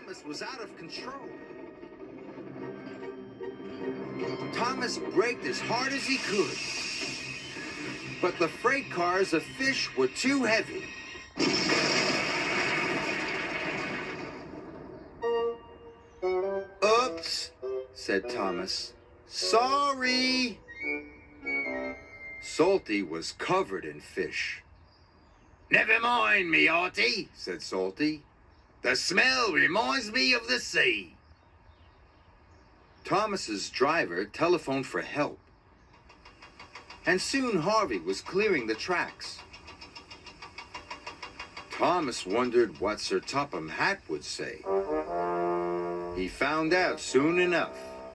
Thomas was out of control. Thomas braked as hard as he could, but the freight cars of fish were too heavy. "Oops," said Thomas. "Sorry." Salty was covered in fish. "Never mind me, Artie," said Salty. "The smell reminds me of the sea." Thomas's driver telephoned for help, and soon Harvey was clearing the tracks. Thomas wondered what Sir Topham Hatt would say. He found out soon enough.